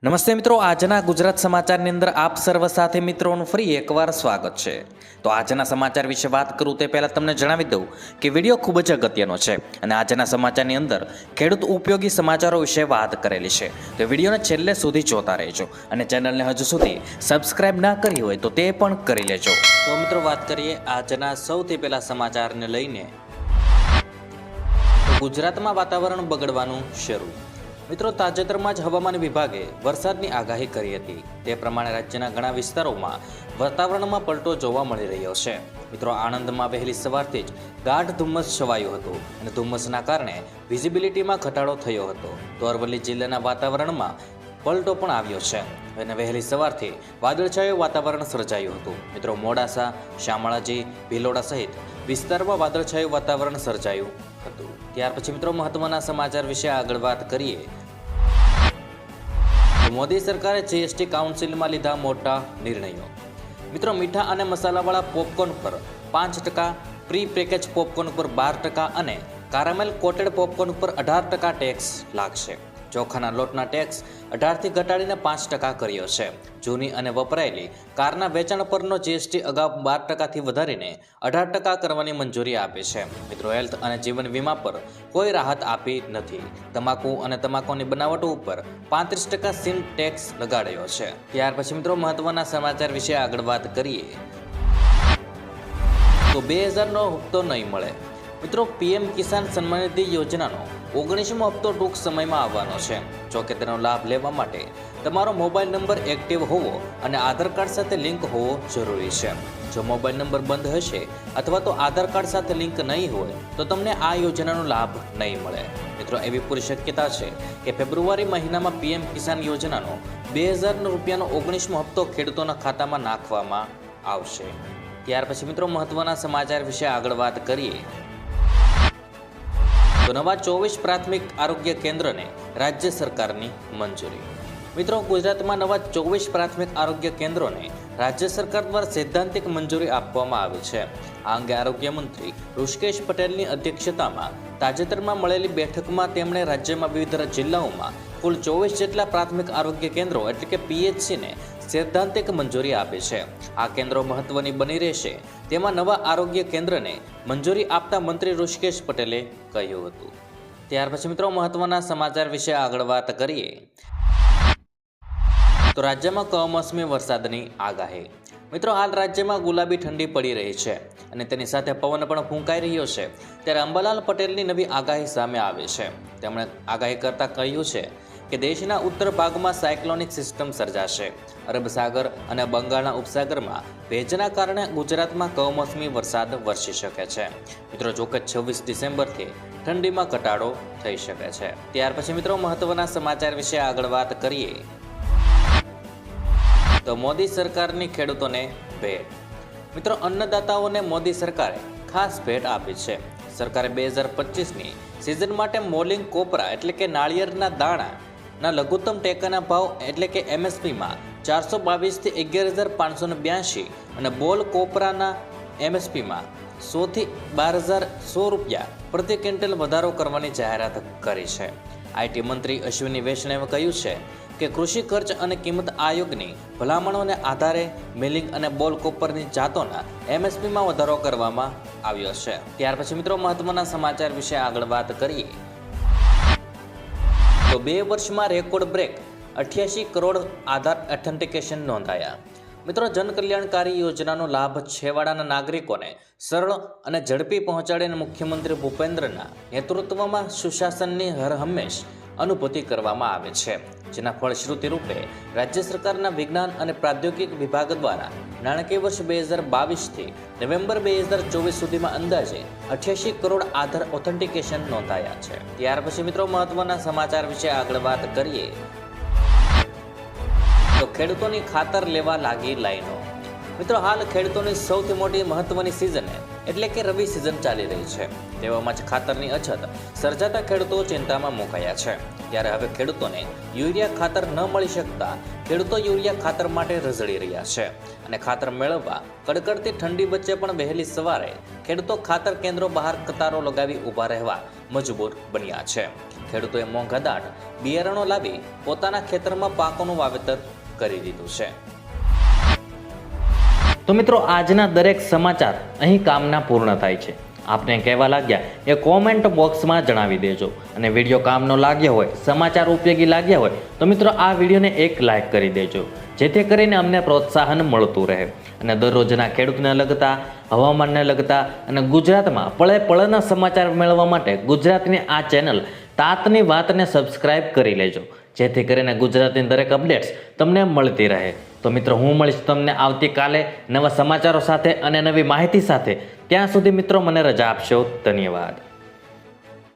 નમસ્તે મિત્રો, આજના ગુજરાત સમાચારની અંદર આપ સર્વ સાથે મિત્રોનું ફરી એકવાર સ્વાગત છે। તો આજના સમાચાર વિશે વાત કરું તે પહેલાં તમને જણાવી દઉં કે વિડીયો ખૂબ જ અગત્યનો છે અને આજના સમાચારની અંદર ખેડૂત ઉપયોગી સમાચારો વિશે વાત કરેલી છે। તો વિડીયોને છેલ્લે સુધી જોતા રહેજો અને ચેનલને હજુ સુધી સબસ્ક્રાઇબ ના કરી હોય તો તે પણ કરી લેજો। તો મિત્રો વાત કરીએ આજના સૌથી પહેલા સમાચારને લઈને। તો ગુજરાતમાં વાતાવરણ બગડવાનું શરૂ। મિત્રો, તાજેતરમાં જ હવામાન વિભાગે વરસાદની આગાહી કરી હતી। તે પ્રમાણે રાજ્યના ઘણા વિસ્તારોમાં વાતાવરણમાં પલટો જોવા મળી રહ્યો છે। મિત્રો, આણંદમાં વહેલી સવારથી જ ગાઢ ધુમ્મસ છવાયું હતું અને ધુમ્મસના કારણે વિઝિબિલિટીમાં ઘટાડો થયો હતો। તો અરવલ્લી જિલ્લાના વાતાવરણમાં પલટો પણ આવ્યો છે અને વહેલી સવારથી વાદળછાયું વાતાવરણ સર્જાયું હતું। મિત્રો, મોડાસા, શામળાજી, ભિલોડા સહિત વિસ્તારમાં વાદળછાયું વાતાવરણ સર્જાયું હતું। ત્યાર પછી મિત્રો મહત્વના સમાચાર વિશે આગળ વાત કરીએ। મોદી સરકારે જીએસટી કાઉન્સિલમાં લીધા મોટા નિર્ણયો। મિત્રો, મીઠા અને મસાલાવાળા પોપકોર્ન પર 5%, પ્રી પેકેજ પોપકોર્ન પર 12% અને કારામેલ કોટેડ પોપકોર્ન પર 18% ટેક્સ લાગશે। ચોખાના લોટના ટેક્સ 18થી ઘટાડીને 5% કર્યો છે। જૂની અને વપરાયેલી કારના વેચાણ પરનો જીએસટી અગાઉ 12%થી વધારીને 18% કરવાની મંજૂરી આપી છે। મિત્રો, હેલ્થ અને જીવન વીમા પર કોઈ રાહત આપી નથી। તમાકુ અને તમાકુની બનાવટો ઉપર 35% સીન ટેક્સ લગાડ્યો છે। ત્યાર પછી મિત્રો મહત્વના સમાચાર વિશે આગળ વાત કરીએ। તો 2000નો હપ્તો નહીં મળે। મિત્રો, પીએમ કિસાન સન્માન નિધિ યોજનાનો 19મો હપ્તો ટૂંક સમયમાં આવવાનો છે। જોકે તેનો લાભ લેવા માટે તમારો મોબાઈલ નંબર એક્ટિવ હોવો અને આધાર કાર્ડ સાથે લિંક હોવો જરૂરી છે। જો મોબાઈલ નંબર બંધ હશે અથવા તો આધાર કાર્ડ સાથે લિંક નહીં હોય તો તમને આ યોજનાનો લાભ નહીં મળે। મિત્રો, એવી પૂરી શક્યતા છે કે ફેબ્રુઆરી મહિનામાં પીએમ કિસાન યોજનાનો 2000 રૂપિયાનો 19મો હપ્તો ખેડૂતોના ખાતામાં નાખવામાં આવશે। ત્યાર પછી મિત્રો મહત્વના સમાચાર વિશે આગળ વાત કરીએ। તો નવા 24 પ્રાથમિક આરોગ્ય કેન્દ્રને રાજ્ય સરકારની મંજૂરી। મિત્રો, ગુજરાતમાં નવા 24 પ્રાથમિક આરોગ્ય કેન્દ્રોને રાજ્ય સરકાર દ્વારા સૈદ્ધાંતિક મંજૂરી આપવામાં આવી છે। આ અંગે આરોગ્ય મંત્રી ઋષિકેશ પટેલની અધ્યક્ષતામાં તાજેતરમાં મળેલી બેઠકમાં તેમણે રાજ્યમાં વિવિધ જિલ્લાઓમાં કુલ 24 જેટલા પ્રાથમિક આરોગ્ય કેન્દ્રો એટલે કે પીએચસીને સૈદ્ધાંતિક મંજૂરી આપી છે। આ કેન્દ્રો મહત્વની બની રહેશે તેમાં નવા આરોગ્ય કેન્દ્રને મંજૂરી આપતા મંત્રી ઋષિકેશ પટેલે કહ્યું હતું। ત્યાર પછી મિત્રો મહત્વના સમાચાર વિશે આગળ વાત કરીએ। તો રાજ્યમાં કમોસમી વરસાદની આગાહી। મિત્રો, હાલ રાજ્યમાં ગુલાબી ઠંડી પડી રહી છે અને તેની સાથે પવન પણ ફૂંકાઈ રહ્યો છે। ત્યારે અંબાલાલ પટેલની નવી આગાહી સામે આવી છે। તેમણે આગાહી કરતા કહ્યું છે કે દેશના ઉત્તર ભાગમાં સાયક્લોનિક સિસ્ટમ સર્જાશે। અરબ સાગર અને બંગાળના ઉપસાગરમાં ભેજના કારણે ગુજરાતમાં કમોસમી વરસાદ વરસી શકે છે। મિત્રો, જોકે 26 ડિસેમ્બરથી ઠંડીમાં ઘટાડો થઈ શકે છે। ત્યાર પછી મિત્રો મહત્વના સમાચાર વિશે આગળ વાત કરીએ। તો મોદી સરકારની ખેડૂતોને ભેટ। મિત્રો, અન્નદાતાઓને મોદી સરકારે ખાસ ભેટ આપી છે। સરકારે 2025ની સિઝન માટે મોલિંગ કોપરા એટલે કે નાળિયેરના દાણાના લઘુત્તમ ટેકાના ભાવ એટલે કે એમએસપીમાં 422થી 11,582 અને બોલ કોપરાના એમએસપીમાં 100થી 12,100 રૂપિયા પ્રતિ ક્વિન્ટલ વધારો કરવાની જાહેરાત કરી છે। આઈટી મંત્રી અશ્વિની વૈષ્ણવે કહ્યું છે કે કૃષિ ખર્ચ અને કિંમત આયોગની ભલામણોને આધારે મિલિંગ અને બોલ કોપરની જાતોના એમએસપીમાં વધારો કરવામાં આવ્યો છે। ત્યાર પછી મિત્રો મહત્વના સમાચાર વિશે આગળ વાત કરીએ। તો 2 વર્ષમાં રેકોર્ડ બ્રેક 88 કરોડ આધાર ઓથેન્ટિકેશન નોંધાયા। મિત્રો, જનકલ્યાણકારી યોજનાનો લાભ છેવાડાના નાગરિકોને સરળ અને ઝડપી પહોંચાડીને મુખ્યમંત્રી ભૂપેન્દ્રના નેતૃત્વમાં સુશાસનની હરહંમેશ અનુભૂતિ કરવામાં આવે છે। જેના ફળશ્રુતિ રૂપે રાજ્ય સરકારના વિજ્ઞાન અને પ્રાદ્યોગિક વિભાગ દ્વારા નાણાકીય વર્ષ 2022થી નવેમ્બર 2024 સુધીમાં અંદાજે 88 કરોડ આધાર ઓથેન્ટિકેશન નોંધાયા છે। ત્યાર પછી મિત્રો મહત્વના સમાચાર વિશે આગળ વાત કરીએ। તો ખેડૂતોની ખાતર લેવા લાગી લાઈનો। મિત્રો, હાલ ખેડૂતોની સૌથી મોટી મહત્વની સિઝન એટલે કે રવિ સિઝન ચાલી રહી છે। તેવામાં જ ખાતરની અછત સર્જાતા ખેડૂતો ચિંતામાં મુકાયા છે। ત્યારે હવે ખેડૂતોને યુરિયા ખાતર ન મળી શકતા ખેડૂતો યુરિયા ખાતર માટે રઝળી રહ્યા છે અને ખાતર મેળવવા કડકડતી ઠંડી વચ્ચે પણ વહેલી સવારે ખેડૂતો ખાતર કેન્દ્રો બહાર કતારો લગાવી ઊભા રહેવા મજબૂર બન્યા છે। ખેડૂતોએ મોંઘાદાટ બિયારણો લાવી પોતાના ખેતરમાં પાકોનું વાવેતર કરી દીધું છે. તો મિત્રો, આજના દરેક સમાચાર અહીં કામના પૂર્ણ થાય છે. આપને કહેવા લાગ્યા એ કોમેન્ટ બોક્સમાં જણાવી દેજો. અને વિડીયો કામનો લાગ્યો હોય, સમાચાર ઉપયોગી લાગ્યા હોય તો મિત્રો આ વિડીયોને એક લાઈક કરી દેજો, જેથી કરીને અમને પ્રોત્સાહન મળતું રહે અને દરરોજના ખેડૂતને લગતા, હવામાનને લગતા અને ગુજરાતમાં પળે પળના સમાચાર મેળવવા માટે ગુજરાતની આ ચેનલ તાતની વાતને સબસ્ક્રાઇબ કરી લેજો, જેથી કરીને ગુજરાતની દરેક અપડેટ્સ તમને મળતી રહે. તો મિત્રો, હું મળીશ તમને આવતીકાલે નવા સમાચારો સાથે અને નવી માહિતી સાથે. ત્યાં સુધી મિત્રો મને રજા આપશો. ધન્યવાદ.